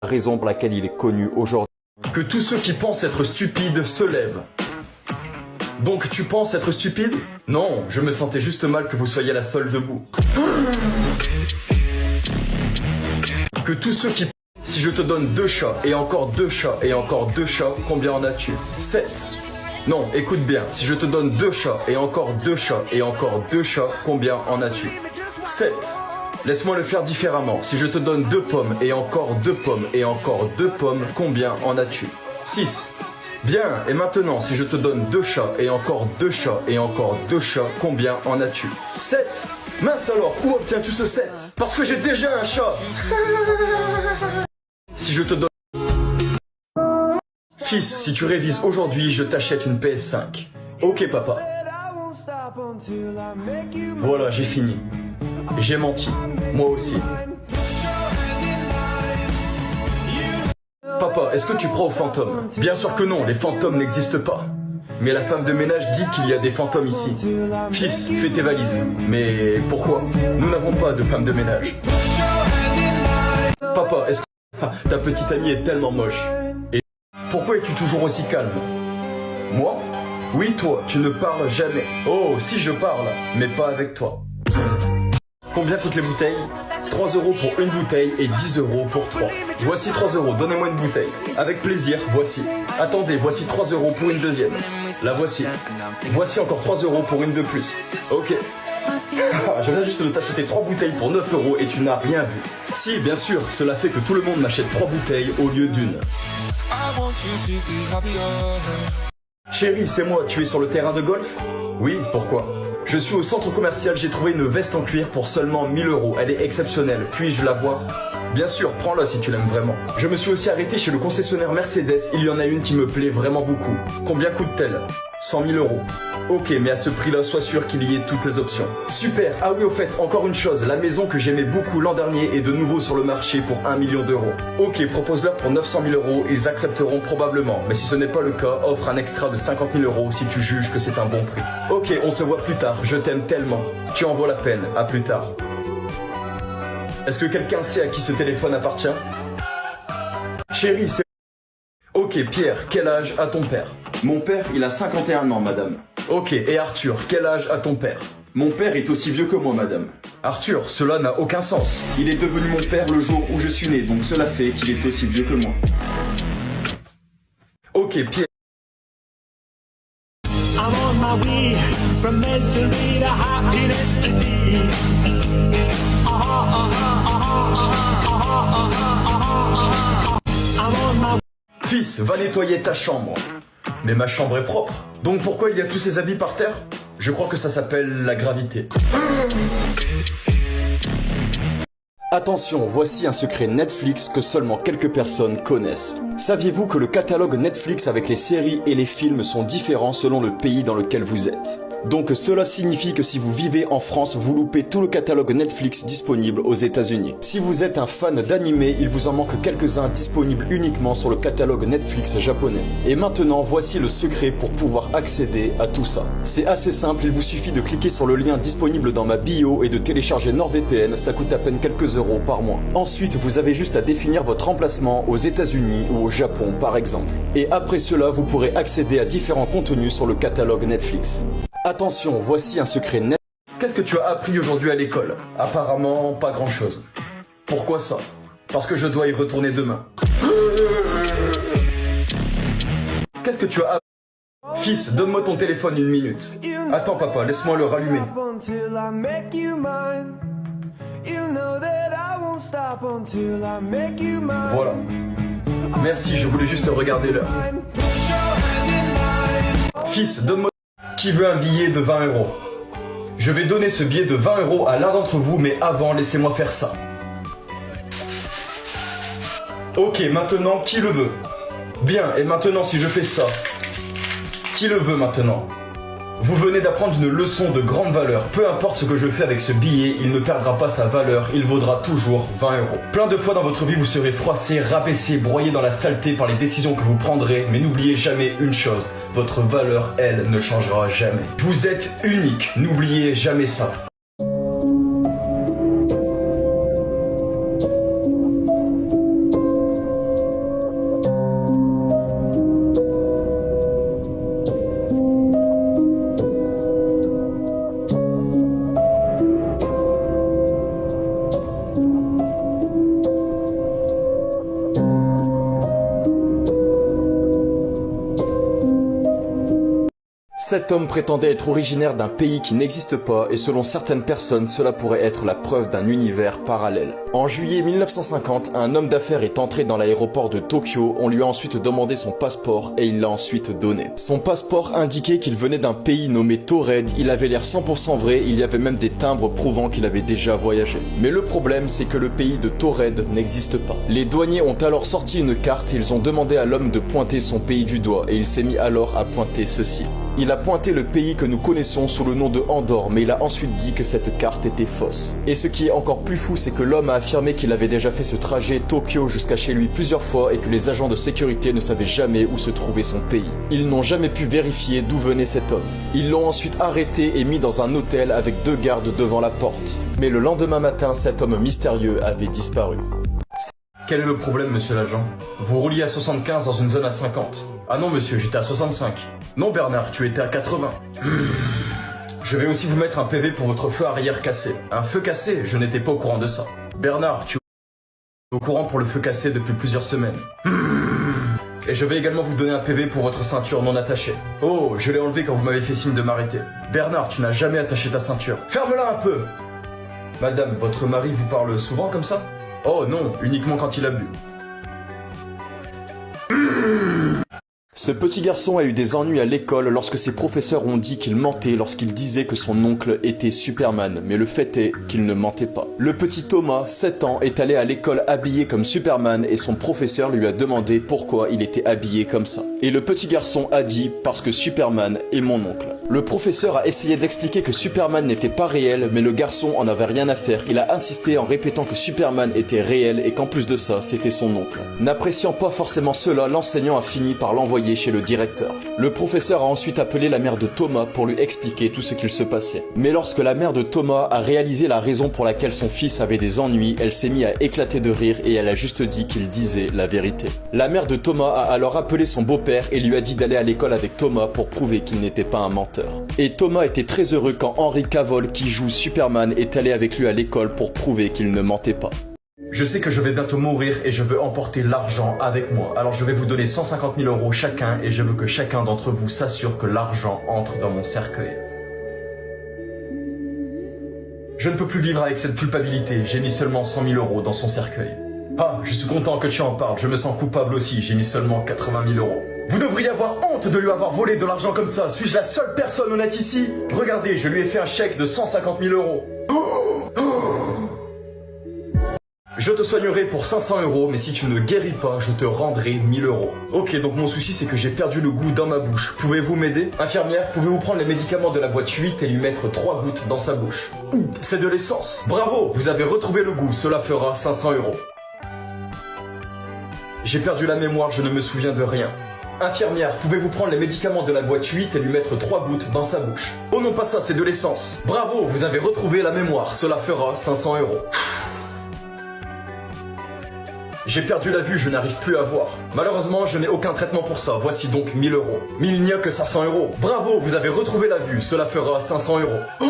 Raison pour laquelle il est connu aujourd'hui. Que tous ceux qui pensent être stupides se lèvent. Donc tu penses être stupide? Non, je me sentais juste mal que vous soyez la seule debout. Que tous ceux qui... Si je te donne 2 chats, et encore 2 chats, et encore 2 chats, combien en as-tu? 7. Non, écoute bien, si je te donne 2 chats, et encore 2 chats, et encore 2 chats, combien en as-tu? 7. Laisse-moi le faire différemment. Si je te donne 2 pommes, et encore 2 pommes, et encore 2 pommes, combien en as-tu? 6. Bien, et maintenant, si je te donne 2 chats, et encore 2 chats, et encore 2 chats, combien en as-tu? 7. Mince alors, où obtiens-tu ce 7? Parce que j'ai déjà un chat. Si je te donne... Fils, si tu révises aujourd'hui, je t'achète une PS5. Ok papa. Voilà, j'ai fini. J'ai menti. Moi aussi. Papa, est-ce que tu crois aux fantômes? Bien sûr que non, les fantômes n'existent pas. Mais la femme de ménage dit qu'il y a des fantômes ici. Fils, fais tes valises. Mais pourquoi? Nous n'avons pas de femme de ménage. Papa, est-ce que... Ta petite amie est tellement moche. Et pourquoi es-tu toujours aussi calme? Moi? Oui, toi, tu ne parles jamais. Oh, si je parle, mais pas avec toi. Combien coûtent les bouteilles? 3 € pour une bouteille et 10 € pour 3. Voici 3 €, donnez-moi une bouteille. Avec plaisir, voici. Attendez, voici 3 € pour une deuxième. La voici. Voici encore 3 € pour une de plus. Ok. Je viens juste de t'acheter 3 bouteilles pour 9 € et tu n'as rien vu. Si, bien sûr, cela fait que tout le monde m'achète 3 bouteilles au lieu d'une. Chérie, c'est moi, tu es sur le terrain de golf? Oui, pourquoi? Je suis au centre commercial, j'ai trouvé une veste en cuir pour seulement 1000 €. Elle est exceptionnelle, puis-je la vois? Bien sûr, prends-la si tu l'aimes vraiment. Je me suis aussi arrêté chez le concessionnaire Mercedes, il y en a une qui me plaît vraiment beaucoup. Combien coûte-t-elle? 100 000 €. Ok, mais à ce prix-là, sois sûr qu'il y ait toutes les options. Super. Ah oui, au fait, encore une chose, la maison que j'aimais beaucoup l'an dernier est de nouveau sur le marché pour 1 million d'euros. Ok, propose-leur pour 900 000 €, ils accepteront probablement. Mais si ce n'est pas le cas, offre un extra de 50 000 € si tu juges que c'est un bon prix. Ok, on se voit plus tard, je t'aime tellement. Tu en vaux la peine, à plus tard. Est-ce que quelqu'un sait à qui ce téléphone appartient? Chérie, c'est... Ok, Pierre, quel âge a ton père? Mon père, il a 51 ans, madame. Ok, et Arthur, quel âge a ton père? Mon père est aussi vieux que moi, madame. Arthur, cela n'a aucun sens. Il est devenu mon père le jour où je suis né, donc cela fait qu'il est aussi vieux que moi. Ok, Pierre. I'm on my way from misery to happiness today. Fils, va nettoyer ta chambre. Mais ma chambre est propre. Donc pourquoi il y a tous ces habits par terre? Je crois que ça s'appelle la gravité. Attention, voici un secret Netflix que seulement quelques personnes connaissent. Saviez-vous que le catalogue Netflix avec les séries et les films sont différents selon le pays dans lequel vous êtes? Donc cela signifie que si vous vivez en France, vous loupez tout le catalogue Netflix disponible aux États-Unis. Si vous êtes un fan d'animé, il vous en manque quelques-uns disponibles uniquement sur le catalogue Netflix japonais. Et maintenant, voici le secret pour pouvoir accéder à tout ça. C'est assez simple, il vous suffit de cliquer sur le lien disponible dans ma bio et de télécharger NordVPN, ça coûte à peine quelques euros par mois. Ensuite, vous avez juste à définir votre emplacement aux États-Unis ou au Japon par exemple. Et après cela, vous pourrez accéder à différents contenus sur le catalogue Netflix. Attention, voici un secret net. Qu'est-ce que tu as appris aujourd'hui à l'école? Apparemment, pas grand-chose. Pourquoi ça? Parce que je dois y retourner demain. Qu'est-ce que tu as appris? Fils, donne-moi ton téléphone une minute. Attends papa, laisse-moi le rallumer. Voilà. Merci, je voulais juste regarder l'heure. Fils, donne-moi... Qui veut un billet de 20 €? Je vais donner ce billet de 20 € à l'un d'entre vous, mais avant, laissez-moi faire ça. Ok, maintenant, qui le veut? Bien, et maintenant, si je fais ça? Qui le veut maintenant? Vous venez d'apprendre une leçon de grande valeur. Peu importe ce que je fais avec ce billet, il ne perdra pas sa valeur, il vaudra toujours 20 €. Plein de fois dans votre vie, vous serez froissé, rabaissé, broyé dans la saleté par les décisions que vous prendrez, mais n'oubliez jamais une chose, votre valeur, elle, ne changera jamais. Vous êtes unique, n'oubliez jamais ça. Cet homme prétendait être originaire d'un pays qui n'existe pas et selon certaines personnes, cela pourrait être la preuve d'un univers parallèle. En juillet 1950, un homme d'affaires est entré dans l'aéroport de Tokyo, on lui a ensuite demandé son passeport et il l'a ensuite donné. Son passeport indiquait qu'il venait d'un pays nommé Taured, il avait l'air 100% vrai, il y avait même des timbres prouvant qu'il avait déjà voyagé. Mais le problème, c'est que le pays de Taured n'existe pas. Les douaniers ont alors sorti une carte et ils ont demandé à l'homme de pointer son pays du doigt et il s'est mis alors à pointer ceci. Il a pointé le pays que nous connaissons sous le nom de Andorre, mais il a ensuite dit que cette carte était fausse. Et ce qui est encore plus fou, c'est que l'homme a affirmé qu'il avait déjà fait ce trajet Tokyo jusqu'à chez lui plusieurs fois et que les agents de sécurité ne savaient jamais où se trouvait son pays. Ils n'ont jamais pu vérifier d'où venait cet homme. Ils l'ont ensuite arrêté et mis dans un hôtel avec 2 gardes devant la porte. Mais le lendemain matin, cet homme mystérieux avait disparu. Quel est le problème, monsieur l'agent? Vous rouliez à 75 dans une zone à 50. Ah non, monsieur, j'étais à 65. Non, Bernard, tu étais à 80. Je vais aussi vous mettre un PV pour votre feu arrière cassé. Un feu cassé? Je n'étais pas au courant de ça. Bernard, tu es au courant pour le feu cassé depuis plusieurs semaines. Et je vais également vous donner un PV pour votre ceinture non attachée. Oh, je l'ai enlevé quand vous m'avez fait signe de m'arrêter. Bernard, tu n'as jamais attaché ta ceinture. Ferme-la un peu! Madame, votre mari vous parle souvent comme ça? Oh non, uniquement quand il a bu. Ce petit garçon a eu des ennuis à l'école lorsque ses professeurs ont dit qu'il mentait lorsqu'il disait que son oncle était Superman, mais le fait est qu'il ne mentait pas. Le petit Thomas, 7 ans, est allé à l'école habillé comme Superman et son professeur lui a demandé pourquoi il était habillé comme ça. Et le petit garçon a dit « parce que Superman est mon oncle ». Le professeur a essayé d'expliquer que Superman n'était pas réel, mais le garçon en avait rien à faire. Il a insisté en répétant que Superman était réel et qu'en plus de ça, c'était son oncle. N'appréciant pas forcément cela, l'enseignant a fini par l'envoyer chez le directeur. Le professeur a ensuite appelé la mère de Thomas pour lui expliquer tout ce qu'il se passait. Mais lorsque la mère de Thomas a réalisé la raison pour laquelle son fils avait des ennuis, elle s'est mise à éclater de rire et elle a juste dit qu'il disait la vérité. La mère de Thomas a alors appelé son beau-père et lui a dit d'aller à l'école avec Thomas pour prouver qu'il n'était pas un menteur. Et Thomas était très heureux quand Henry Cavill, qui joue Superman, est allé avec lui à l'école pour prouver qu'il ne mentait pas. Je sais que je vais bientôt mourir et je veux emporter l'argent avec moi. Alors je vais vous donner 150 000 € chacun et je veux que chacun d'entre vous s'assure que l'argent entre dans mon cercueil. Je ne peux plus vivre avec cette culpabilité. J'ai mis seulement 100 000 € dans son cercueil. Ah, je suis content que tu en parles. Je me sens coupable aussi. J'ai mis seulement 80 000 €. Vous devriez avoir honte de lui avoir volé de l'argent comme ça. Suis-je la seule personne honnête ici? Regardez, je lui ai fait un chèque de 150 000 €. Je te soignerai pour 500 €, mais si tu ne guéris pas, je te rendrai 1000 €. Ok, donc mon souci c'est que j'ai perdu le goût dans ma bouche. Pouvez-vous m'aider? Infirmière, pouvez-vous prendre les médicaments de la boîte 8 et lui mettre 3 gouttes dans sa bouche? C'est de l'essence. Bravo, vous avez retrouvé le goût, cela fera 500 €. J'ai perdu la mémoire, je ne me souviens de rien. Infirmière, pouvez-vous prendre les médicaments de la boîte 8 et lui mettre 3 gouttes dans sa bouche? Oh non, pas ça, c'est de l'essence. Bravo, vous avez retrouvé la mémoire, cela fera 500 €. J'ai perdu la vue, je n'arrive plus à voir. Malheureusement, je n'ai aucun traitement pour ça. Voici donc 1000 €. Mais il n'y a que 500 €. Bravo, vous avez retrouvé la vue. Cela fera 500 €. Oh!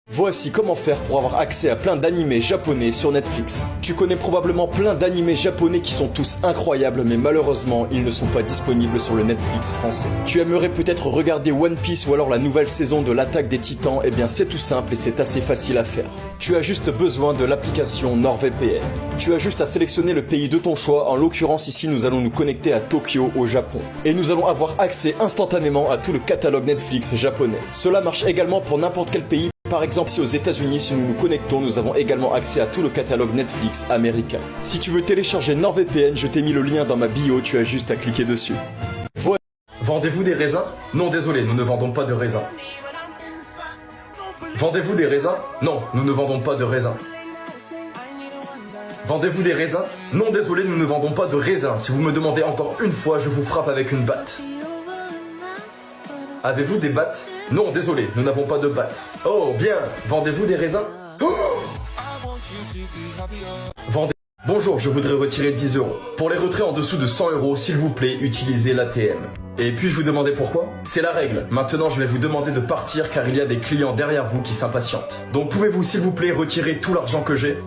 Voici comment faire pour avoir accès à plein d'animés japonais sur Netflix. Tu connais probablement plein d'animés japonais qui sont tous incroyables, mais malheureusement, ils ne sont pas disponibles sur le Netflix français. Tu aimerais peut-être regarder One Piece ou alors la nouvelle saison de l'Attaque des Titans? Eh bien, c'est tout simple et c'est assez facile à faire. Tu as juste besoin de l'application NordVPN. Tu as juste à sélectionner le pays de ton choix. En l'occurrence, ici, nous allons nous connecter à Tokyo, au Japon. Et nous allons avoir accès instantanément à tout le catalogue Netflix japonais. Cela marche également pour n'importe quel pays. Par exemple, si aux États-Unis, si nous nous connectons, nous avons également accès à tout le catalogue Netflix américain. Si tu veux télécharger NordVPN, je t'ai mis le lien dans ma bio, tu as juste à cliquer dessus. Vendez-vous des raisins? Non, désolé, nous ne vendons pas de raisins. Vendez-vous des raisins? Non, nous ne vendons pas de raisins. Vendez-vous des raisins? Non, désolé, nous ne vendons pas de raisins. Si vous me demandez encore une fois, je vous frappe avec une batte. Avez-vous des battes? Non, désolé, nous n'avons pas de battes. Oh, bien. Vendez-vous des raisins? Oh! Bonjour, je voudrais retirer 10 €. Pour les retraits en dessous de 100 €, s'il vous plaît, utilisez l'ATM. Et puis-je vous demander pourquoi? C'est la règle. Maintenant, je vais vous demander de partir car il y a des clients derrière vous qui s'impatientent. Donc pouvez-vous, s'il vous plaît, retirer tout l'argent que j'ai?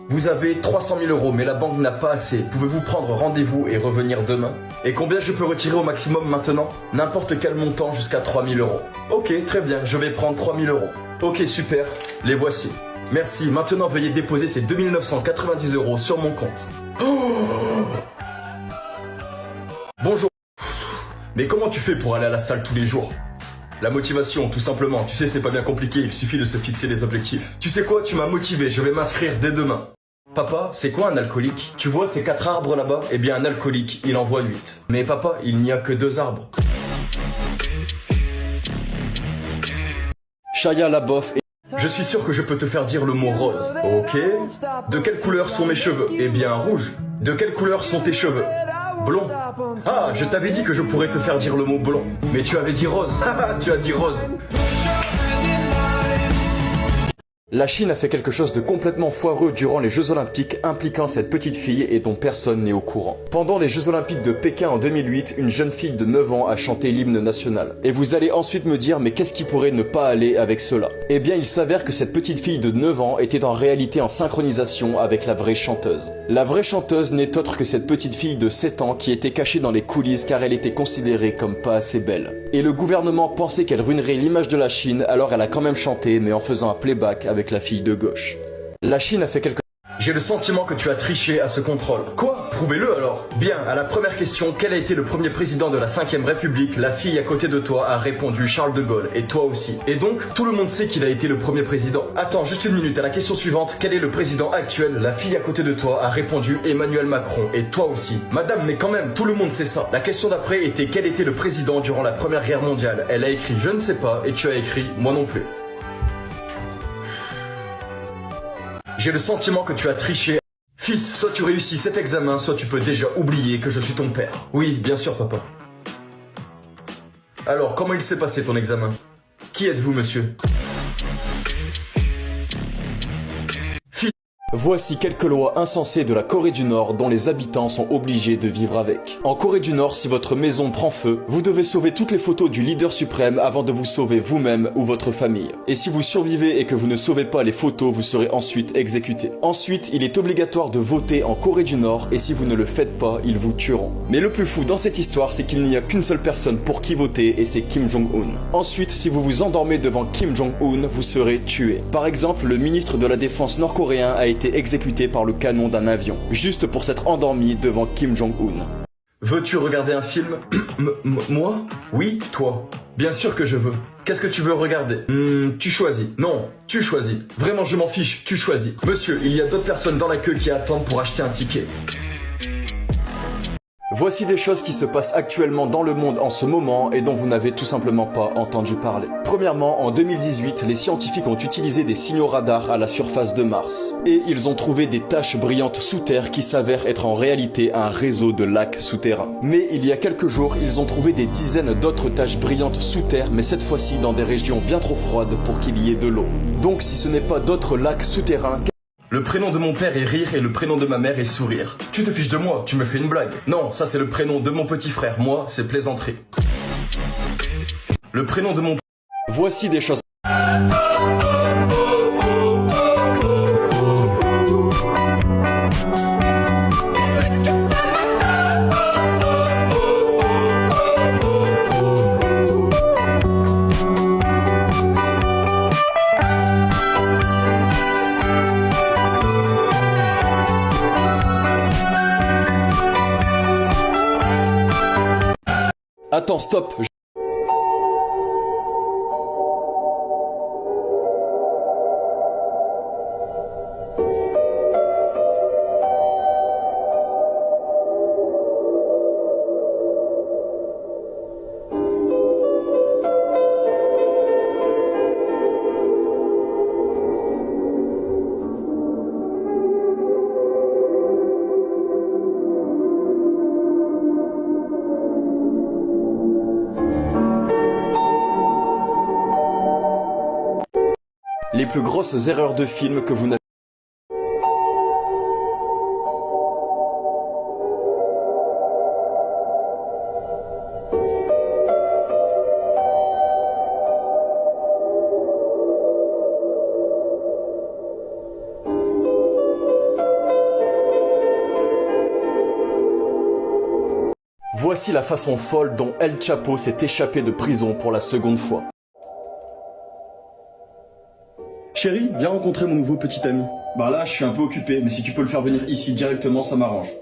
Vous avez 300 000 euros, mais la banque n'a pas assez. Pouvez-vous prendre rendez-vous et revenir demain? Et combien je peux retirer au maximum maintenant? N'importe quel montant jusqu'à 3 000 euros. Ok, très bien, je vais prendre 3 000 euros. Ok, super, les voici. Merci, maintenant veuillez déposer ces 2 990 euros sur mon compte. Oh, bonjour. Mais comment tu fais pour aller à la salle tous les jours? La motivation, tout simplement. Tu sais, ce n'est pas bien compliqué, il suffit de se fixer des objectifs. Tu sais quoi, tu m'as motivé, je vais m'inscrire dès demain. Papa, c'est quoi un alcoolique? Tu vois ces 4 arbres là-bas? Eh bien, un alcoolique, il en voit 8. Mais papa, il n'y a que 2 arbres. Shia LaBeouf et... Je suis sûr que je peux te faire dire le mot rose. Ok. De quelle couleur sont mes cheveux? Eh bien, rouge. De quelle couleur sont tes cheveux? Blond. Ah, je t'avais dit que je pourrais te faire dire le mot blond. Mais tu avais dit rose. Tu as dit rose. La Chine a fait quelque chose de complètement foireux durant les Jeux Olympiques impliquant cette petite fille et dont personne n'est au courant. Pendant les Jeux Olympiques de Pékin en 2008, une jeune fille de 9 ans a chanté l'hymne national. Et vous allez ensuite me dire, mais qu'est-ce qui pourrait ne pas aller avec cela? Eh bien, il s'avère que cette petite fille de 9 ans était en réalité en synchronisation avec la vraie chanteuse. La vraie chanteuse n'est autre que cette petite fille de 7 ans qui était cachée dans les coulisses car elle était considérée comme pas assez belle. Et le gouvernement pensait qu'elle ruinerait l'image de la Chine, alors elle a quand même chanté, mais en faisant un playback avec la fille de gauche. La Chine a fait quelque... J'ai le sentiment que tu as triché à ce contrôle. Quoi? Prouvez-le alors. Bien, à la première question, quel a été le premier président de la 5ème République? La fille à côté de toi a répondu Charles de Gaulle, et toi aussi. Et donc, tout le monde sait qu'il a été le premier président. Attends, juste une minute, à la question suivante, quel est le président actuel? La fille à côté de toi a répondu Emmanuel Macron, et toi aussi. Madame, mais quand même, tout le monde sait ça. La question d'après était quel était le président durant la Première Guerre mondiale? Elle a écrit je ne sais pas, et tu as écrit moi non plus. J'ai le sentiment que tu as triché. Fils, soit tu réussis cet examen, soit tu peux déjà oublier que je suis ton père. Oui, bien sûr, papa. Alors, comment il s'est passé ton examen? Qui êtes-vous, monsieur? Voici quelques lois insensées de la Corée du Nord dont les habitants sont obligés de vivre avec. En Corée du Nord, si votre maison prend feu, vous devez sauver toutes les photos du leader suprême avant de vous sauver vous-même ou votre famille. Et si vous survivez et que vous ne sauvez pas les photos, vous serez ensuite exécuté. Ensuite, il est obligatoire de voter en Corée du Nord et si vous ne le faites pas, ils vous tueront. Mais le plus fou dans cette histoire, c'est qu'il n'y a qu'une seule personne pour qui voter et c'est Kim Jong-un. Ensuite, si vous vous endormez devant Kim Jong-un, vous serez tué. Par exemple, le ministre de la Défense nord-coréen a été exécuté par le canon d'un avion, juste pour s'être endormi devant Kim Jong-un. Veux-tu regarder un film? Moi? Oui, toi. Bien sûr que je veux. Qu'est-ce que tu veux regarder? Tu choisis. Non, tu choisis. Vraiment, je m'en fiche, tu choisis. Monsieur, il y a d'autres personnes dans la queue qui attendent pour acheter un ticket. Voici des choses qui se passent actuellement dans le monde en ce moment et dont vous n'avez tout simplement pas entendu parler. Premièrement, en 2018, les scientifiques ont utilisé des signaux radars à la surface de Mars. Et ils ont trouvé des taches brillantes sous terre qui s'avèrent être en réalité un réseau de lacs souterrains. Mais il y a quelques jours, ils ont trouvé des dizaines d'autres taches brillantes sous terre, mais cette fois-ci dans des régions bien trop froides pour qu'il y ait de l'eau. Donc si ce n'est pas d'autres lacs souterrains... Le prénom de mon père est Rire et le prénom de ma mère est Sourire. Tu te fiches de moi, tu me fais une blague. Non, ça c'est le prénom de mon petit frère, moi c'est Plaisanterie. Le prénom de mon... Voici des choses... Attends, stop. Les plus grosses erreurs de film que vous n'avez... Voici la façon folle dont El Chapo s'est échappé de prison pour la seconde fois. Chérie, viens rencontrer mon nouveau petit ami. Bah là, je suis un peu occupé, mais si tu peux le faire venir ici directement, ça m'arrange.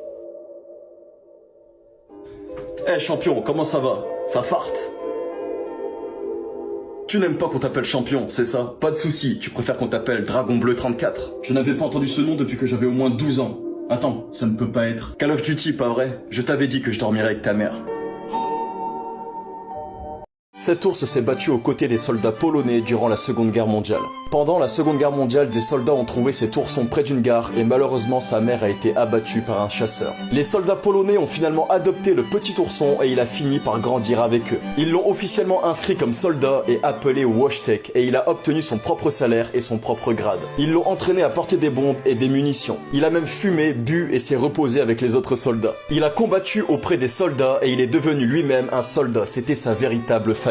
Eh champion, comment ça va? Ça farte? Tu n'aimes pas qu'on t'appelle champion, c'est ça? Pas de souci, tu préfères qu'on t'appelle Dragon Bleu 34. Je n'avais pas entendu ce nom depuis que j'avais au moins 12 ans. Attends, ça ne peut pas être... Call of Duty, pas vrai? Je t'avais dit que je dormirais avec ta mère. Cet ours s'est battu aux côtés des soldats polonais durant la Seconde Guerre mondiale. Pendant la Seconde Guerre mondiale, des soldats ont trouvé cet ourson près d'une gare et malheureusement sa mère a été abattue par un chasseur. Les soldats polonais ont finalement adopté le petit ourson et il a fini par grandir avec eux. Ils l'ont officiellement inscrit comme soldat et appelé Wojtek et il a obtenu son propre salaire et son propre grade. Ils l'ont entraîné à porter des bombes et des munitions. Il a même fumé, bu et s'est reposé avec les autres soldats. Il a combattu auprès des soldats et il est devenu lui-même un soldat. C'était sa véritable famille.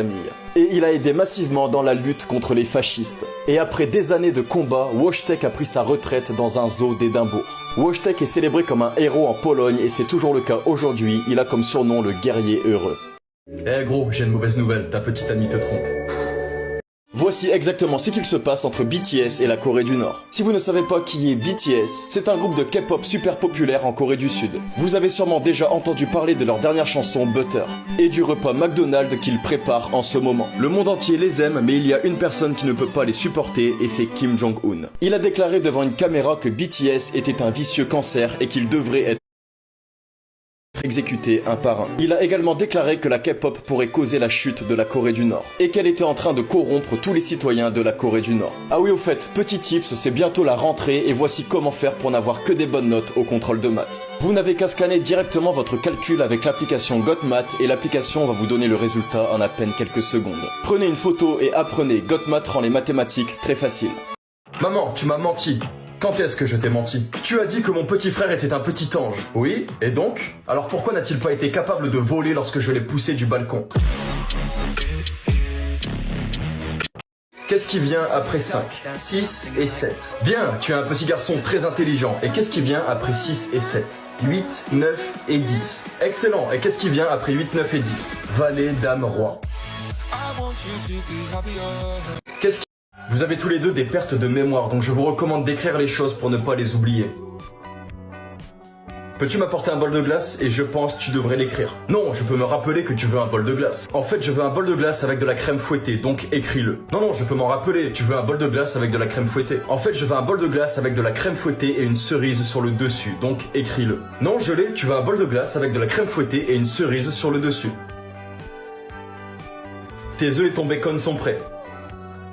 Et il a aidé massivement dans la lutte contre les fascistes. Et après des années de combat, Wojtek a pris sa retraite dans un zoo d'Édimbourg. Wojtek est célébré comme un héros en Pologne et c'est toujours le cas aujourd'hui. Il a comme surnom le guerrier heureux. Eh gros, j'ai une mauvaise nouvelle, ta petite amie te trompe. Voici exactement ce qu'il se passe entre BTS et la Corée du Nord. Si vous ne savez pas qui est BTS, c'est un groupe de K-pop super populaire en Corée du Sud. Vous avez sûrement déjà entendu parler de leur dernière chanson Butter et du repas McDonald's qu'ils préparent en ce moment. Le monde entier les aime, mais il y a une personne qui ne peut pas les supporter et c'est Kim Jong-un. Il a déclaré devant une caméra que BTS était un vicieux cancer et qu'il devrait être exécuté un par un. Il a également déclaré que la K-pop pourrait causer la chute de la Corée du Nord et qu'elle était en train de corrompre tous les citoyens de la Corée du Nord. Ah oui, au fait, petit tips, c'est bientôt la rentrée et voici comment faire pour n'avoir que des bonnes notes au contrôle de maths. Vous n'avez qu'à scanner directement votre calcul avec l'application GotMath et l'application va vous donner le résultat en à peine quelques secondes. Prenez une photo et apprenez, GotMath rend les mathématiques très faciles. Maman, tu m'as menti. Quand est-ce que je t'ai menti? Tu as dit que mon petit frère était un petit ange. Oui, et donc? Alors pourquoi n'a-t-il pas été capable de voler lorsque je l'ai poussé du balcon? Qu'est-ce qui vient après 5, 6 et 7? Bien, tu es un petit garçon très intelligent. Et qu'est-ce qui vient après 6 et 7? 8, 9 et 10. Excellent, et qu'est-ce qui vient après 8, 9 et 10? Valet, dame, roi. Qu'est-ce qui... Vous avez tous les deux des pertes de mémoire, donc je vous recommande d'écrire les choses pour ne pas les oublier. Peux-tu m'apporter un bol de glace? Et je pense que tu devrais l'écrire. Non, je peux me rappeler que tu veux un bol de glace. En fait, je veux un bol de glace avec de la crème fouettée, donc écris-le. Non, je peux m'en rappeler, tu veux un bol de glace avec de la crème fouettée. En fait, je veux un bol de glace avec de la crème fouettée et une cerise sur le dessus, donc écris-le. Non, je l'ai, tu veux un bol de glace avec de la crème fouettée et une cerise sur le dessus. Tes œufs et ton bacon sont prêts.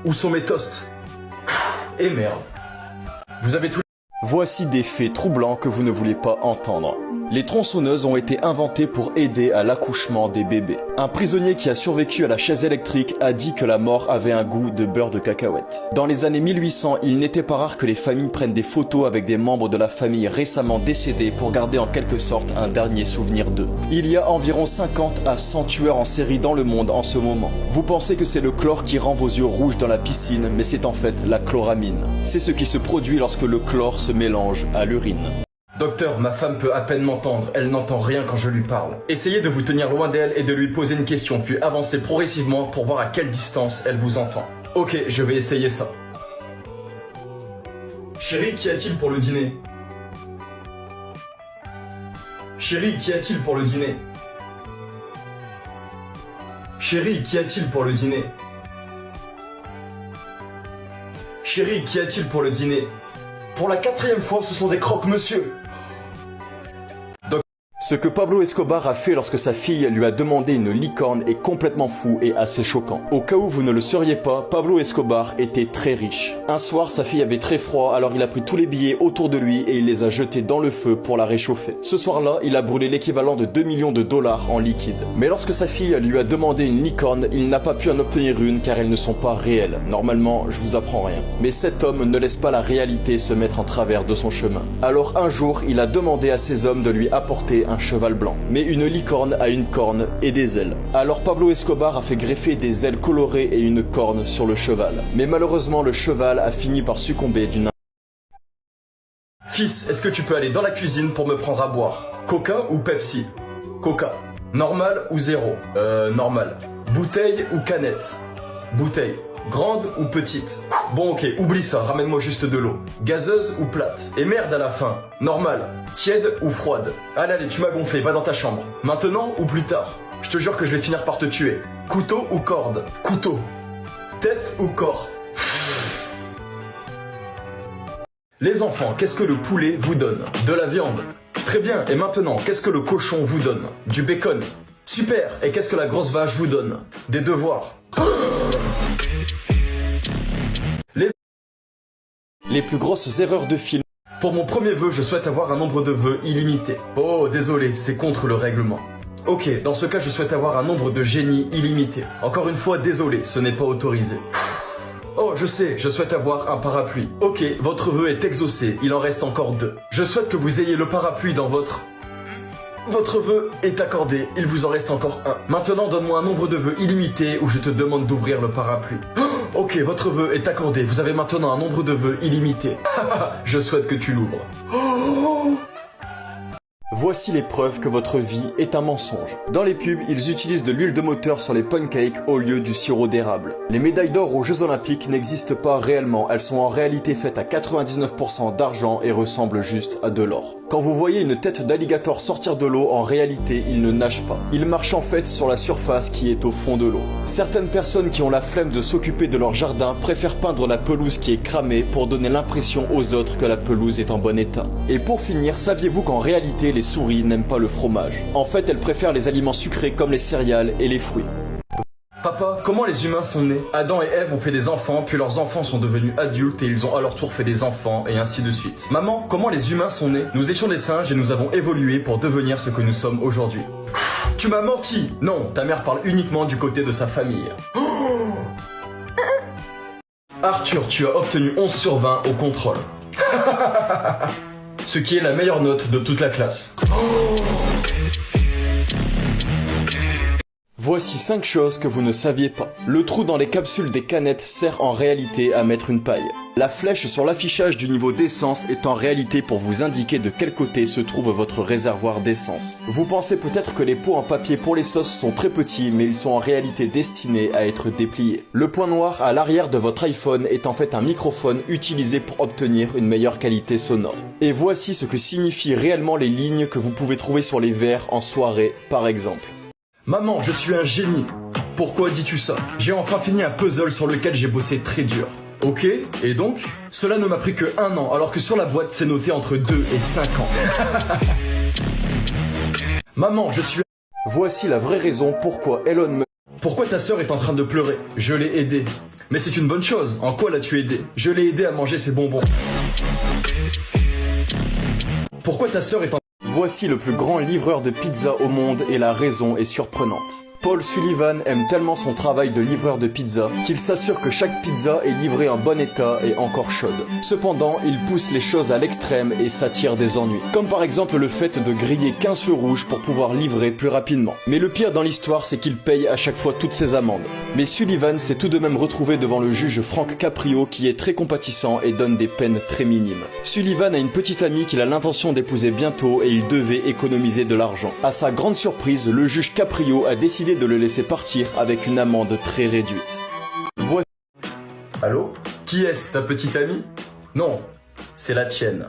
Où sont mes toasts? Et merde. Vous avez tout... Voici des faits troublants que vous ne voulez pas entendre. Les tronçonneuses ont été inventées pour aider à l'accouchement des bébés. Un prisonnier qui a survécu à la chaise électrique a dit que la mort avait un goût de beurre de cacahuète. Dans les années 1800, il n'était pas rare que les familles prennent des photos avec des membres de la famille récemment décédés pour garder en quelque sorte un dernier souvenir d'eux. Il y a environ 50 à 100 tueurs en série dans le monde en ce moment. Vous pensez que c'est le chlore qui rend vos yeux rouges dans la piscine, mais c'est en fait la chloramine. C'est ce qui se produit lorsque le chlore se mélange à l'urine. Docteur, ma femme peut à peine m'entendre, elle n'entend rien quand je lui parle. Essayez de vous tenir loin d'elle et de lui poser une question, puis avancez progressivement pour voir à quelle distance elle vous entend. Ok, je vais essayer ça. Chérie, qu'y a-t-il pour le dîner? Chérie, qu'y a-t-il pour le dîner? Chérie, qu'y a-t-il pour le dîner? Chérie, qu'y a-t-il pour le dîner? Pour la 4e fois, ce sont des croque-monsieur. Ce que Pablo Escobar a fait lorsque sa fille lui a demandé une licorne est complètement fou et assez choquant. Au cas où vous ne le sauriez pas, Pablo Escobar était très riche. Un soir, sa fille avait très froid, alors il a pris tous les billets autour de lui et il les a jetés dans le feu pour la réchauffer. Ce soir-là, il a brûlé l'équivalent de 2 millions de dollars en liquide. Mais lorsque sa fille lui a demandé une licorne, il n'a pas pu en obtenir une car elles ne sont pas réelles. Normalement, je vous apprends rien. Mais cet homme ne laisse pas la réalité se mettre en travers de son chemin. Alors un jour, il a demandé à ses hommes de lui apporter un cheval blanc. Mais une licorne a une corne et des ailes. Alors Pablo Escobar a fait greffer des ailes colorées et une corne sur le cheval. Mais malheureusement, le cheval a fini par succomber d'une... Fils, est-ce que tu peux aller dans la cuisine pour me prendre à boire? Coca ou Pepsi? Coca. Normal ou zéro? Normal. Bouteille ou canette? Bouteille. Grande ou petite? Bon ok, oublie ça, ramène-moi juste de l'eau. Gazeuse ou plate? Et merde à la fin. Normal. Tiède ou froide? Allez, tu m'as gonflé, va dans ta chambre. Maintenant ou plus tard? Je te jure que je vais finir par te tuer. Couteau ou corde? Couteau. Tête ou corps? Les enfants, qu'est-ce que le poulet vous donne? De la viande. Très bien, et maintenant, qu'est-ce que le cochon vous donne? Du bacon. Super, et qu'est-ce que la grosse vache vous donne? Des devoirs. Les plus grosses erreurs de film. Pour mon premier vœu, je souhaite avoir un nombre de vœux illimité. Oh, désolé, c'est contre le règlement. Ok, dans ce cas, je souhaite avoir un nombre de génies illimité. Encore une fois, désolé, ce n'est pas autorisé. Oh, je sais, je souhaite avoir un parapluie. Ok, votre vœu est exaucé, il en reste encore 2. Je souhaite que vous ayez le parapluie dans votre... Votre vœu est accordé, il vous en reste encore 1. Maintenant, donne-moi un nombre de vœux illimité ou je te demande d'ouvrir le parapluie. Ok, votre vœu est accordé, vous avez maintenant un nombre de vœux illimité. Je souhaite que tu l'ouvres. Voici les preuves que votre vie est un mensonge. Dans les pubs, ils utilisent de l'huile de moteur sur les pancakes au lieu du sirop d'érable. Les médailles d'or aux Jeux Olympiques n'existent pas réellement, elles sont en réalité faites à 99% d'argent et ressemblent juste à de l'or. Quand vous voyez une tête d'alligator sortir de l'eau, en réalité, il ne nage pas. Il marche en fait sur la surface qui est au fond de l'eau. Certaines personnes qui ont la flemme de s'occuper de leur jardin préfèrent peindre la pelouse qui est cramée pour donner l'impression aux autres que la pelouse est en bon état. Et pour finir, saviez-vous qu'en réalité, les souris n'aiment pas le fromage? En fait, elles préfèrent les aliments sucrés comme les céréales et les fruits. Papa, comment les humains sont nés? Adam et Ève ont fait des enfants, puis leurs enfants sont devenus adultes et ils ont à leur tour fait des enfants, et ainsi de suite. Maman, comment les humains sont nés? Nous étions des singes et nous avons évolué pour devenir ce que nous sommes aujourd'hui. Tu m'as menti! Non, ta mère parle uniquement du côté de sa famille. Arthur, tu as obtenu 11 sur 20 au contrôle. Ce qui est la meilleure note de toute la classe. Voici 5 choses que vous ne saviez pas. Le trou dans les capsules des canettes sert en réalité à mettre une paille. La flèche sur l'affichage du niveau d'essence est en réalité pour vous indiquer de quel côté se trouve votre réservoir d'essence. Vous pensez peut-être que les pots en papier pour les sauces sont très petits, mais ils sont en réalité destinés à être dépliés. Le point noir à l'arrière de votre iPhone est en fait un microphone utilisé pour obtenir une meilleure qualité sonore. Et voici ce que signifient réellement les lignes que vous pouvez trouver sur les verres en soirée, par exemple. Maman, je suis un génie. Pourquoi dis-tu ça? J'ai enfin fini un puzzle sur lequel j'ai bossé très dur. Ok, et donc? Cela ne m'a pris que 1 an, alors que sur la boîte c'est noté entre 2 et 5 ans. Maman, je suis... Voici la vraie raison pourquoi Elon Musk... Pourquoi ta sœur est en train de pleurer? Je l'ai aidée. Mais c'est une bonne chose, en quoi l'as-tu aidée? Je l'ai aidée à manger ses bonbons. Pourquoi ta sœur est en... Voici le plus grand livreur de pizza au monde et la raison est surprenante. Paul Sullivan aime tellement son travail de livreur de pizza qu'il s'assure que chaque pizza est livrée en bon état et encore chaude. Cependant, il pousse les choses à l'extrême et s'attire des ennuis. Comme par exemple le fait de griller 15 feux rouges pour pouvoir livrer plus rapidement. Mais le pire dans l'histoire, c'est qu'il paye à chaque fois toutes ses amendes. Mais Sullivan s'est tout de même retrouvé devant le juge Frank Caprio qui est très compatissant et donne des peines très minimes. Sullivan a une petite amie qu'il a l'intention d'épouser bientôt et il devait économiser de l'argent. À sa grande surprise, le juge Caprio a décidé de le laisser partir avec une amende très réduite. Voici... Allô? Qui est-ce, ta petite amie? Non, c'est la tienne.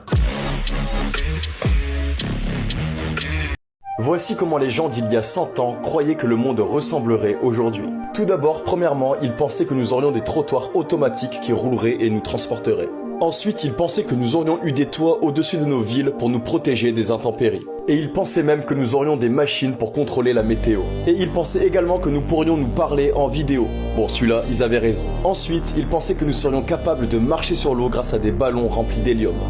Voici comment les gens d'il y a 100 ans croyaient que le monde ressemblerait aujourd'hui. Tout d'abord, premièrement, ils pensaient que nous aurions des trottoirs automatiques qui rouleraient et nous transporteraient. Ensuite, ils pensaient que nous aurions eu des toits au-dessus de nos villes pour nous protéger des intempéries. Et ils pensaient même que nous aurions des machines pour contrôler la météo. Et ils pensaient également que nous pourrions nous parler en vidéo. Bon, celui-là, ils avaient raison. Ensuite, ils pensaient que nous serions capables de marcher sur l'eau grâce à des ballons remplis d'hélium.